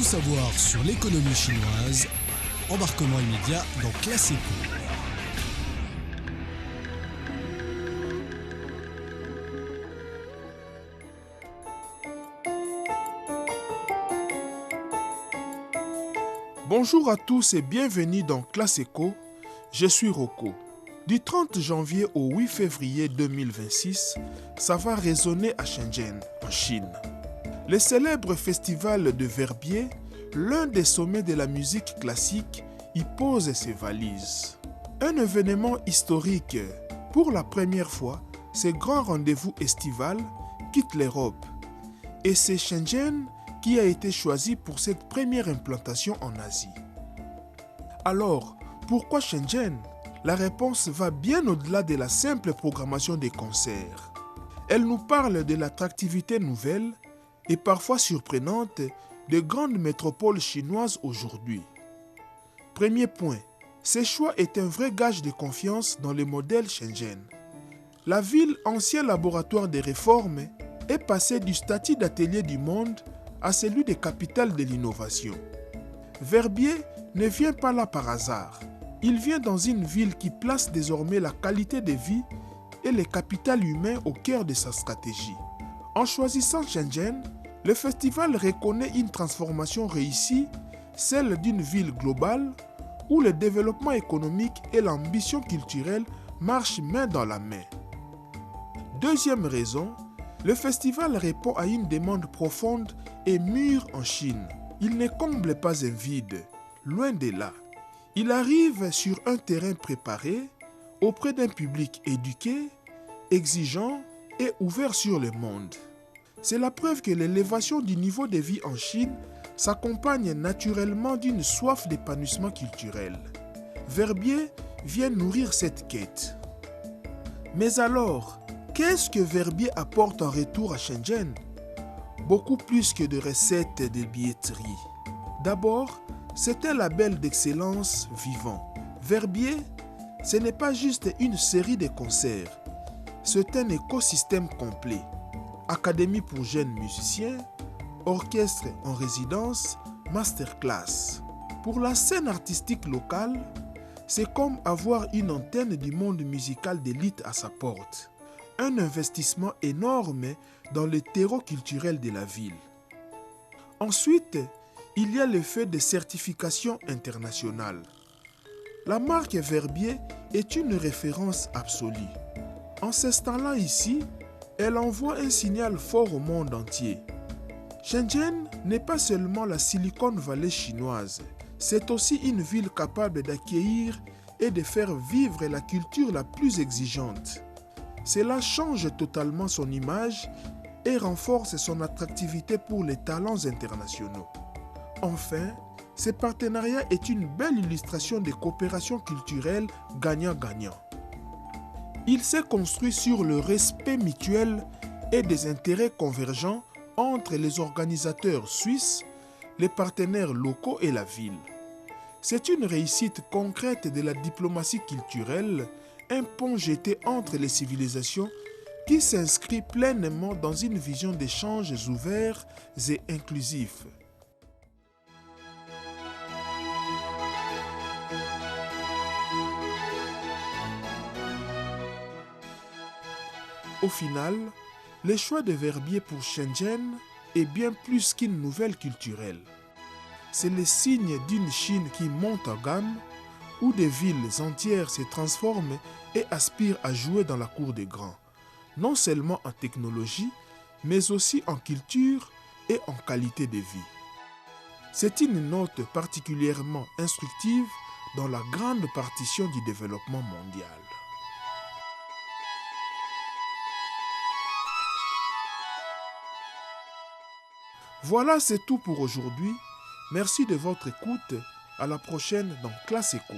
Tout savoir sur l'économie chinoise, embarquement immédiat dans Classe Éco. Bonjour à tous et bienvenue dans Classe Éco, je suis Rocco. Du 30 janvier au 8 février 2026, ça va résonner à Shenzhen, en Chine. Le célèbre festival de Verbier, l'un des sommets de la musique classique, y pose ses valises. Un événement historique. Pour la première fois, ce grand rendez-vous estival quitte l'Europe. Et c'est Shenzhen qui a été choisi pour cette première implantation en Asie. Alors, pourquoi Shenzhen ? La réponse va bien au-delà de la simple programmation des concerts. Elle nous parle de l'attractivité nouvelle et parfois surprenante des grandes métropoles chinoises aujourd'hui. Premier point, ce choix est un vrai gage de confiance dans le modèle Shenzhen. La ville, ancien laboratoire des réformes, est passée du statut d'atelier du monde à celui de capitale de l'innovation. Verbier ne vient pas là par hasard. Il vient dans une ville qui place désormais la qualité de vie et le capital humain au cœur de sa stratégie. En choisissant Shenzhen, le festival reconnaît une transformation réussie, celle d'une ville globale où le développement économique et l'ambition culturelle marchent main dans la main. Deuxième raison, le festival répond à une demande profonde et mûre en Chine. Il ne comble pas un vide, loin de là. Il arrive sur un terrain préparé, auprès d'un public éduqué, exigeant et ouvert sur le monde. C'est la preuve que l'élévation du niveau de vie en Chine s'accompagne naturellement d'une soif d'épanouissement culturel. Verbier vient nourrir cette quête. Mais alors, qu'est-ce que Verbier apporte en retour à Shenzhen ? Beaucoup plus que de recettes de billetterie. D'abord, c'est un label d'excellence vivant. Verbier, ce n'est pas juste une série de concerts, c'est un écosystème complet. Académie pour jeunes musiciens, orchestre en résidence, masterclass. Pour la scène artistique locale, c'est comme avoir une antenne du monde musical d'élite à sa porte. Un investissement énorme dans le terreau culturel de la ville. Ensuite, il y a l'effet de certification internationale. La marque Verbier est une référence absolue. En s'installant ici, elle envoie un signal fort au monde entier. Shenzhen n'est pas seulement la Silicon Valley chinoise, c'est aussi une ville capable d'accueillir et de faire vivre la culture la plus exigeante. Cela change totalement son image et renforce son attractivité pour les talents internationaux. Enfin, ce partenariat est une belle illustration de coopération culturelle gagnant-gagnant. Il s'est construit sur le respect mutuel et des intérêts convergents entre les organisateurs suisses, les partenaires locaux et la ville. C'est une réussite concrète de la diplomatie culturelle, un pont jeté entre les civilisations qui s'inscrit pleinement dans une vision d'échanges ouverts et inclusifs. Au final, le choix de Verbier pour Shenzhen est bien plus qu'une nouvelle culturelle. C'est le signe d'une Chine qui monte en gamme, où des villes entières se transforment et aspirent à jouer dans la cour des grands, non seulement en technologie, mais aussi en culture et en qualité de vie. C'est une note particulièrement instructive dans la grande partition du développement mondial. Voilà, c'est tout pour aujourd'hui. Merci de votre écoute. À la prochaine dans Classe Éco.